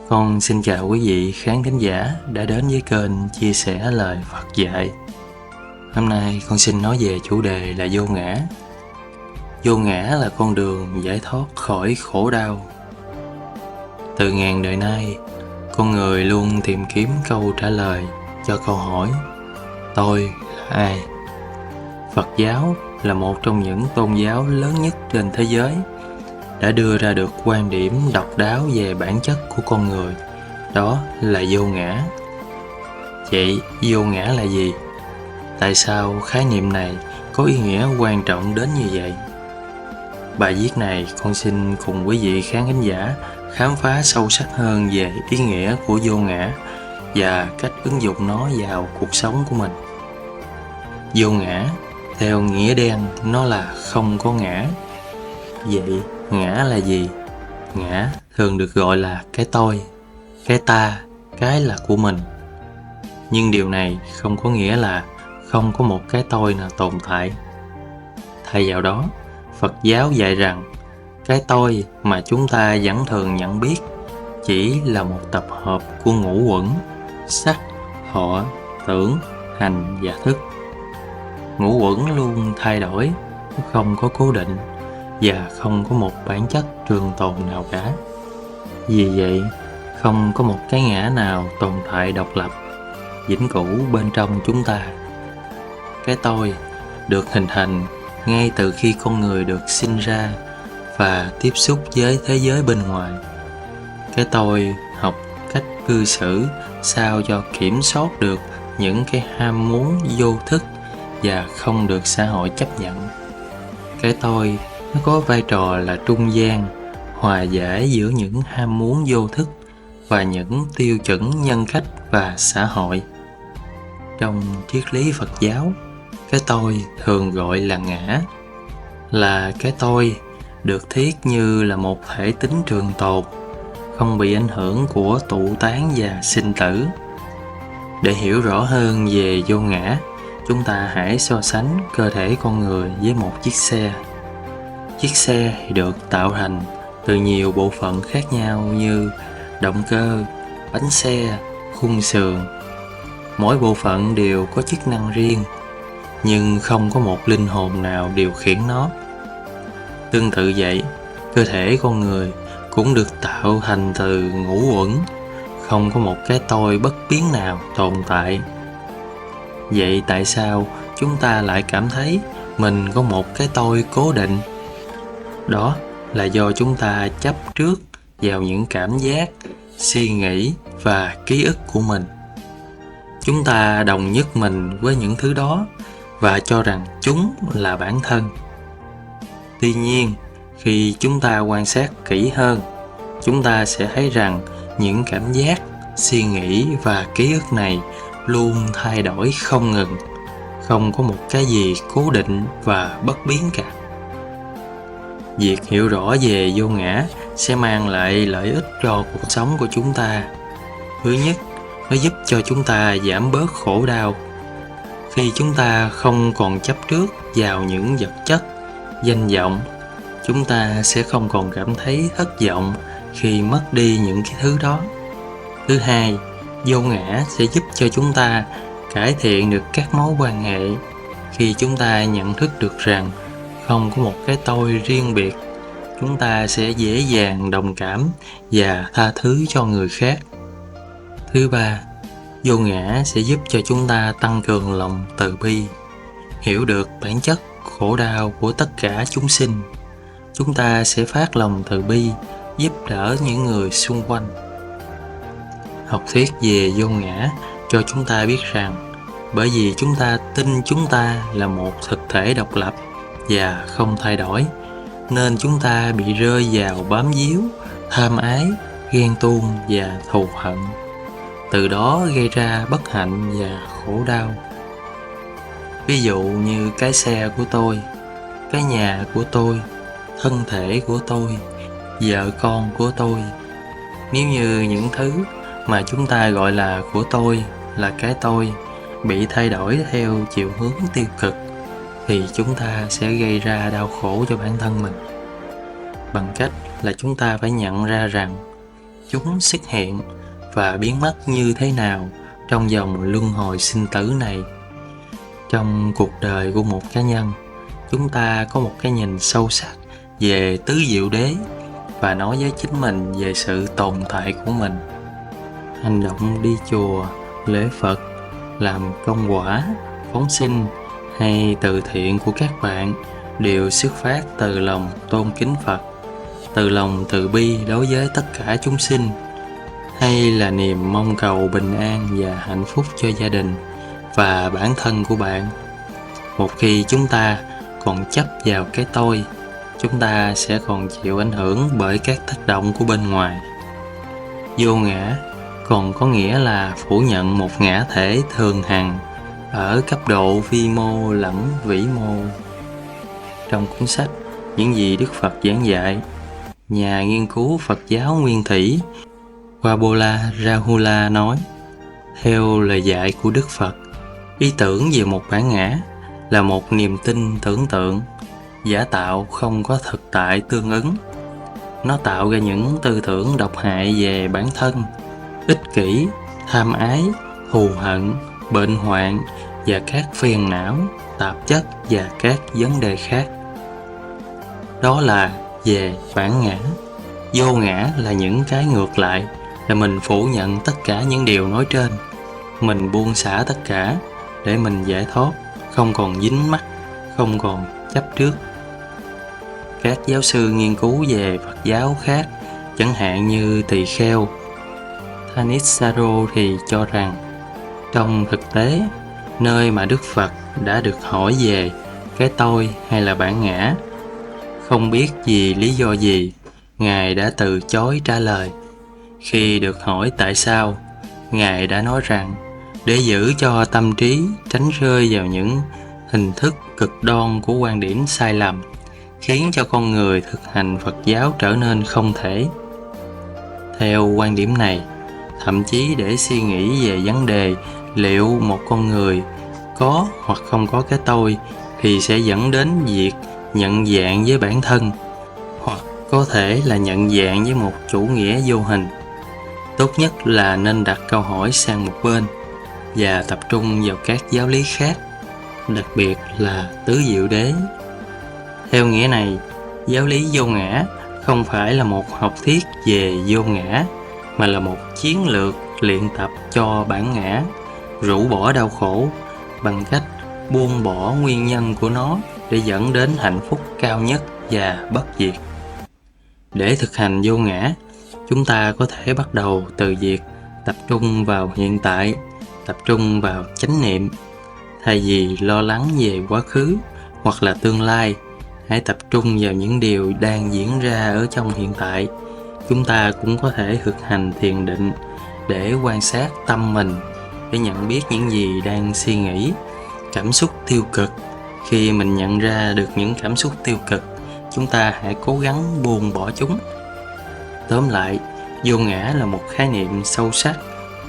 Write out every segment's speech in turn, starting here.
Con xin chào quý vị khán thính giả đã đến với kênh chia sẻ lời Phật dạy. Hôm nay con xin nói về chủ đề là vô ngã. Vô ngã là con đường giải thoát khỏi khổ đau. Từ ngàn đời nay, con người luôn tìm kiếm câu trả lời cho câu hỏi tôi là ai? Phật giáo là một trong những tôn giáo lớn nhất trên thế giới, đã đưa ra được quan điểm độc đáo về bản chất của con người, đó là vô ngã. Vậy vô ngã là gì? Tại sao khái niệm này có ý nghĩa quan trọng đến như vậy? Bài viết này con xin cùng quý vị khán thính giả khám phá sâu sắc hơn về ý nghĩa của vô ngã và cách ứng dụng nó vào cuộc sống của mình. Vô ngã, theo nghĩa đen, nó là không có ngã. Vậy ngã là gì? Ngã thường được gọi là cái tôi, cái ta, cái là của mình. Nhưng điều này không có nghĩa là không có một cái tôi nào tồn tại. Thay vào đó, Phật giáo dạy rằng cái tôi mà chúng ta vẫn thường nhận biết chỉ là một tập hợp của ngũ uẩn: sắc, thọ, tưởng, hành và thức. Ngũ uẩn luôn thay đổi, không có cố định và không có một bản chất trường tồn nào cả. Vì vậy, không có một cái ngã nào tồn tại độc lập, vĩnh cửu bên trong chúng ta. Cái tôi được hình thành ngay từ khi con người được sinh ra và tiếp xúc với thế giới bên ngoài. Cái tôi học cách cư xử sao cho kiểm soát được những cái ham muốn vô thức và không được xã hội chấp nhận. Cái tôi nó có vai trò là trung gian, hòa giải giữa những ham muốn vô thức và những tiêu chuẩn nhân cách và xã hội. Trong triết lý Phật giáo, cái tôi thường gọi là ngã, là cái tôi được thiết như là một thể tính trường tồn, không bị ảnh hưởng của tụ tán và sinh tử. Để hiểu rõ hơn về vô ngã, chúng ta hãy so sánh cơ thể con người với một chiếc xe. Chiếc xe được tạo thành từ nhiều bộ phận khác nhau như động cơ, bánh xe, khung sườn. Mỗi bộ phận đều có chức năng riêng, nhưng không có một linh hồn nào điều khiển nó. Tương tự vậy, cơ thể con người cũng được tạo thành từ ngũ uẩn, không có một cái tôi bất biến nào tồn tại. Vậy tại sao chúng ta lại cảm thấy mình có một cái tôi cố định? Đó là do chúng ta chấp trước vào những cảm giác, suy nghĩ và ký ức của mình. Chúng ta đồng nhất mình với những thứ đó và cho rằng chúng là bản thân. Tuy nhiên, khi chúng ta quan sát kỹ hơn, chúng ta sẽ thấy rằng những cảm giác, suy nghĩ và ký ức này luôn thay đổi không ngừng, không có một cái gì cố định và bất biến cả. Việc hiểu rõ về vô ngã sẽ mang lại lợi ích cho cuộc sống của chúng ta. Thứ nhất, nó giúp cho chúng ta giảm bớt khổ đau. Khi chúng ta không còn chấp trước vào những vật chất, danh vọng, chúng ta sẽ không còn cảm thấy thất vọng khi mất đi những cái thứ đó. Thứ hai, vô ngã sẽ giúp cho chúng ta cải thiện được các mối quan hệ. Khi chúng ta nhận thức được rằng không có một cái tôi riêng biệt, chúng ta sẽ dễ dàng đồng cảm và tha thứ cho người khác. Thứ ba, vô ngã sẽ giúp cho chúng ta tăng cường lòng từ bi, hiểu được bản chất khổ đau của tất cả chúng sinh. Chúng ta sẽ phát lòng từ bi, giúp đỡ những người xung quanh. Học thuyết về vô ngã cho chúng ta biết rằng bởi vì chúng ta tin chúng ta là một thực thể độc lập và không thay đổi, nên chúng ta bị rơi vào bám víu, tham ái, ghen tuông và thù hận. Từ đó gây ra bất hạnh và khổ đau. Ví dụ như cái xe của tôi, cái nhà của tôi, thân thể của tôi, vợ con của tôi. Nếu như những thứ mà chúng ta gọi là của tôi, là cái tôi, bị thay đổi theo chiều hướng tiêu cực, thì chúng ta sẽ gây ra đau khổ cho bản thân mình. Bằng cách là chúng ta phải nhận ra rằng chúng xuất hiện và biến mất như thế nào trong dòng luân hồi sinh tử này. Trong cuộc đời của một cá nhân, chúng ta có một cái nhìn sâu sắc về tứ diệu đế và nói với chính mình về sự tồn tại của mình. Hành động đi chùa, lễ Phật, làm công quả, phóng sinh hay từ thiện của các bạn đều xuất phát từ lòng tôn kính Phật, từ lòng từ bi đối với tất cả chúng sinh, hay là niềm mong cầu bình an và hạnh phúc cho gia đình và bản thân của bạn. Một khi chúng ta còn chấp vào cái tôi, chúng ta sẽ còn chịu ảnh hưởng bởi các tác động của bên ngoài. Vô ngã còn có nghĩa là phủ nhận một ngã thể thường hằng ở cấp độ vi mô lẫn vĩ mô. Trong cuốn sách Những gì Đức Phật giảng dạy, nhà nghiên cứu Phật giáo nguyên thủy Wabola Rahula nói, theo lời dạy của Đức Phật, ý tưởng về một bản ngã là một niềm tin tưởng tượng, giả tạo không có thực tại tương ứng. Nó tạo ra những tư tưởng độc hại về bản thân, ích kỷ, tham ái, thù hận, bệnh hoạn và các phiền não, tạp chất và các vấn đề khác. Đó là về bản ngã. Vô ngã là những cái ngược lại, là mình phủ nhận tất cả những điều nói trên. Mình buông xả tất cả để mình giải thoát, không còn dính mắc, không còn chấp trước. Các giáo sư nghiên cứu về Phật giáo khác, chẳng hạn như tỳ kheo Thanissaro thì cho rằng, trong thực tế, nơi mà Đức Phật đã được hỏi về cái tôi hay là bản ngã, không biết vì lý do gì, Ngài đã từ chối trả lời. Khi được hỏi tại sao, Ngài đã nói rằng, để giữ cho tâm trí tránh rơi vào những hình thức cực đoan của quan điểm sai lầm, khiến cho con người thực hành Phật giáo trở nên không thể. Theo quan điểm này, thậm chí để suy nghĩ về vấn đề liệu một con người có hoặc không có cái tôi thì sẽ dẫn đến việc nhận dạng với bản thân, hoặc có thể là nhận dạng với một chủ nghĩa vô hình. Tốt nhất là nên đặt câu hỏi sang một bên và tập trung vào các giáo lý khác, đặc biệt là tứ diệu đế. Theo nghĩa này, giáo lý vô ngã không phải là một học thuyết về vô ngã, mà là một chiến lược luyện tập cho bản ngã rũ bỏ đau khổ bằng cách buông bỏ nguyên nhân của nó để dẫn đến hạnh phúc cao nhất và bất diệt. Để thực hành vô ngã, chúng ta có thể bắt đầu từ việc tập trung vào hiện tại, tập trung vào chánh niệm. Thay vì lo lắng về quá khứ hoặc là tương lai, hãy tập trung vào những điều đang diễn ra ở trong hiện tại. Chúng ta cũng có thể thực hành thiền định để quan sát tâm mình, để nhận biết những gì đang suy nghĩ, cảm xúc tiêu cực. Khi mình nhận ra được những cảm xúc tiêu cực, chúng ta hãy cố gắng buông bỏ chúng. Tóm lại, vô ngã là một khái niệm sâu sắc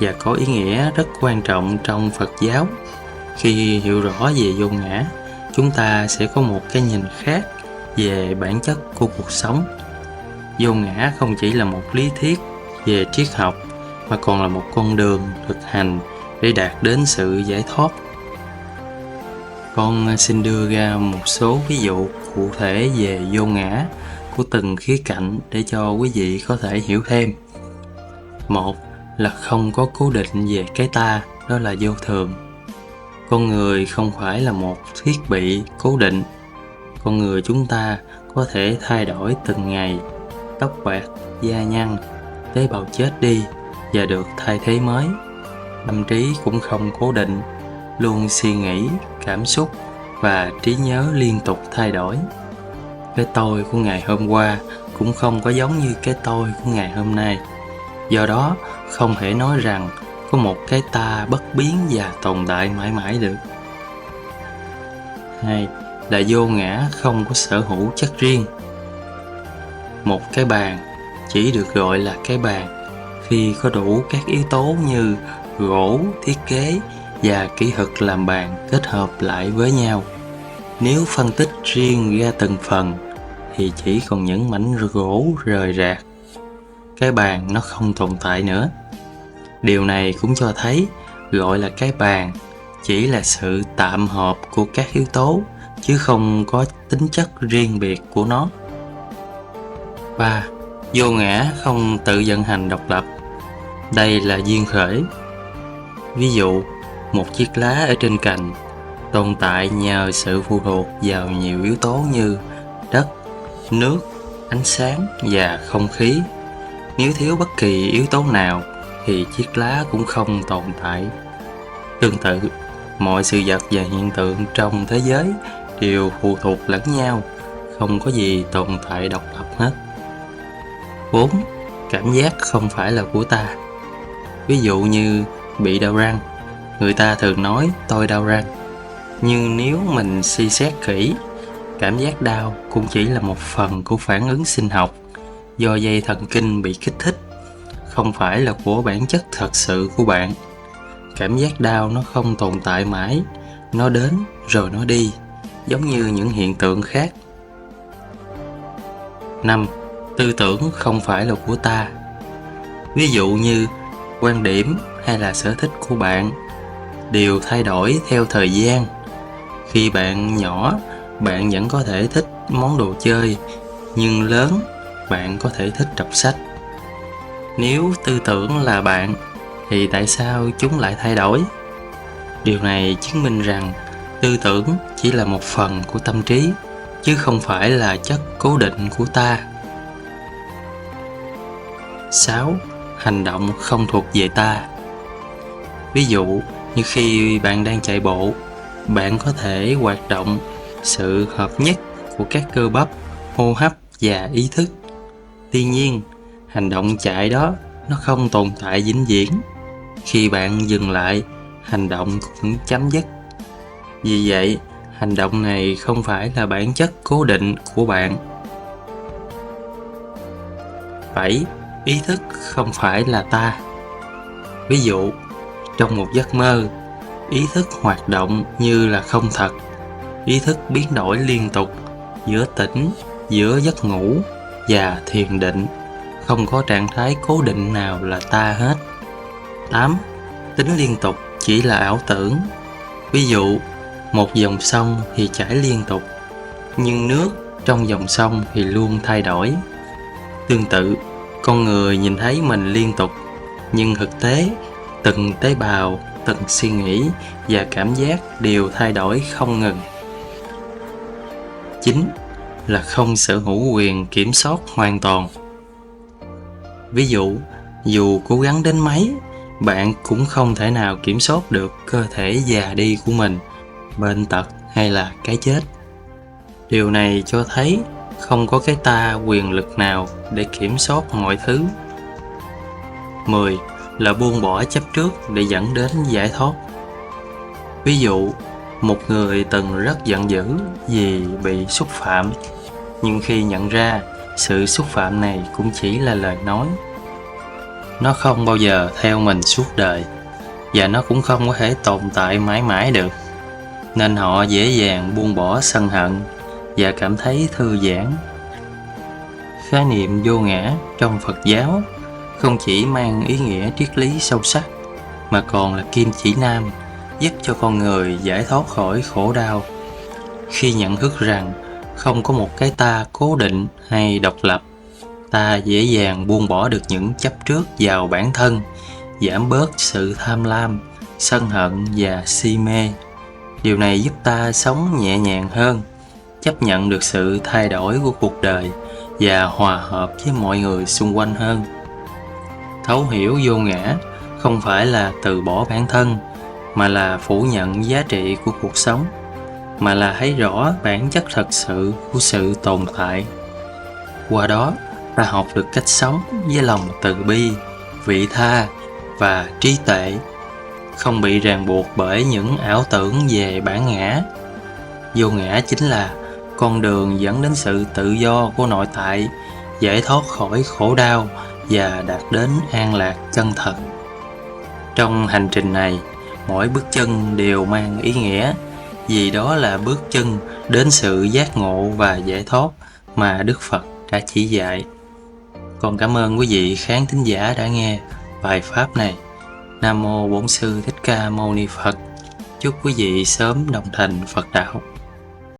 và có ý nghĩa rất quan trọng trong Phật giáo. Khi hiểu rõ về vô ngã, chúng ta sẽ có một cái nhìn khác về bản chất của cuộc sống. Vô ngã không chỉ là một lý thuyết về triết học, mà còn là một con đường thực hành để đạt đến sự giải thoát. Con xin đưa ra một số ví dụ cụ thể về vô ngã của từng khía cạnh để cho quý vị có thể hiểu thêm. Một là không có cố định về cái ta, đó là vô thường. Con người không phải là một thiết bị cố định. Con người chúng ta có thể thay đổi từng ngày, tóc bạc, da nhăn, tế bào chết đi và được thay thế mới. Tâm trí cũng không cố định, luôn suy nghĩ, cảm xúc và trí nhớ liên tục thay đổi. Cái tôi của ngày hôm qua cũng không có giống như cái tôi của ngày hôm nay. Do đó, không thể nói rằng có một cái ta bất biến và tồn tại mãi mãi được. 2. Là vô ngã không có sở hữu chất riêng. Một cái bàn chỉ được gọi là cái bàn khi có đủ các yếu tố như gỗ, thiết kế và kỹ thuật làm bàn kết hợp lại với nhau. Nếu phân tích riêng ra từng phần thì chỉ còn những mảnh gỗ rời rạc. cái bàn nó không tồn tại nữa. Điều này cũng cho thấy gọi là cái bàn chỉ là sự tạm hợp của các yếu tố, chứ không có tính chất riêng biệt của nó. 3. Vô ngã không tự vận hành độc lập. Đây là duyên khởi. Ví dụ, một chiếc lá ở trên cành tồn tại nhờ sự phụ thuộc vào nhiều yếu tố như đất, nước, ánh sáng và không khí. Nếu thiếu bất kỳ yếu tố nào thì chiếc lá cũng không tồn tại. Tương tự, mọi sự vật và hiện tượng trong thế giới đều phụ thuộc lẫn nhau, không có gì tồn tại độc lập hết. 4. Cảm giác không phải là của ta. Ví dụ như bị đau răng, người ta thường nói tôi đau răng. Nhưng nếu mình suy xét kỹ, cảm giác đau cũng chỉ là một phần của phản ứng sinh học do dây thần kinh bị kích thích, không phải là của bản chất thật sự của bạn. Cảm giác đau nó không tồn tại mãi, nó đến rồi nó đi, giống như những hiện tượng khác. 5. Tư tưởng không phải là của ta. Ví dụ như quan điểm hay là sở thích của bạn đều thay đổi theo thời gian. Khi bạn nhỏ, bạn vẫn có thể thích món đồ chơi, nhưng lớn, bạn có thể thích đọc sách. Nếu tư tưởng là bạn, thì tại sao chúng lại thay đổi? Điều này chứng minh rằng tư tưởng chỉ là một phần của tâm trí, chứ không phải là chất cố định của ta. 6. Hành động không thuộc về ta. Ví dụ như khi bạn đang chạy bộ, bạn có thể hoạt động sự hợp nhất của các cơ bắp, hô hấp và ý thức. Tuy nhiên, hành động chạy đó nó không tồn tại vĩnh viễn. Khi bạn dừng lại, hành động cũng chấm dứt. Vì vậy, hành động này không phải là bản chất cố định của bạn. 7. Ý thức không phải là ta. Ví dụ, trong một giấc mơ, ý thức hoạt động như là không thật. Ý thức biến đổi liên tục giữa tỉnh, giữa giấc ngủ và thiền định. Không có trạng thái cố định nào là ta hết. 8. Tính liên tục chỉ là ảo tưởng. Ví dụ, một dòng sông thì chảy liên tục, nhưng nước trong dòng sông thì luôn thay đổi. Tương tự, con người nhìn thấy mình liên tục, nhưng thực tế, từng tế bào, từng suy nghĩ và cảm giác đều thay đổi không ngừng. 9. Là không sở hữu quyền kiểm soát hoàn toàn. Ví dụ, dù cố gắng đến mấy, bạn cũng không thể nào kiểm soát được cơ thể già đi của mình, bệnh tật hay là cái chết. Điều này cho thấy không có cái ta quyền lực nào để kiểm soát mọi thứ. 10. Là buông bỏ chấp trước để dẫn đến giải thoát. Ví dụ, một người từng rất giận dữ vì bị xúc phạm, nhưng khi nhận ra sự xúc phạm này cũng chỉ là lời nói, nó không bao giờ theo mình suốt đời, và nó cũng không có thể tồn tại mãi mãi được, nên họ dễ dàng buông bỏ sân hận và cảm thấy thư giãn. Khái niệm vô ngã trong Phật giáo không chỉ mang ý nghĩa triết lý sâu sắc, mà còn là kim chỉ nam giúp cho con người giải thoát khỏi khổ đau. Khi nhận thức rằng không có một cái ta cố định hay độc lập, ta dễ dàng buông bỏ được những chấp trước vào bản thân, giảm bớt sự tham lam, sân hận và si mê. Điều này giúp ta sống nhẹ nhàng hơn, chấp nhận được sự thay đổi của cuộc đời và hòa hợp với mọi người xung quanh hơn. Thấu hiểu vô ngã không phải là từ bỏ bản thân, mà là phủ nhận giá trị của cuộc sống, mà là thấy rõ bản chất thật sự của sự tồn tại. Qua đó, ta học được cách sống với lòng từ bi, vị tha và trí tuệ, không bị ràng buộc bởi những ảo tưởng về bản ngã. Vô ngã chính là con đường dẫn đến sự tự do của nội tại, giải thoát khỏi khổ đau và đạt đến an lạc chân thật. Trong hành trình này, mỗi bước chân đều mang ý nghĩa, vì đó là bước chân đến sự giác ngộ và giải thoát mà Đức Phật đã chỉ dạy. Con cảm ơn quý vị khán thính giả đã nghe bài pháp này. Nam mô Bổn Sư Thích Ca Mâu Ni Phật. Chúc quý vị sớm đồng thành Phật đạo.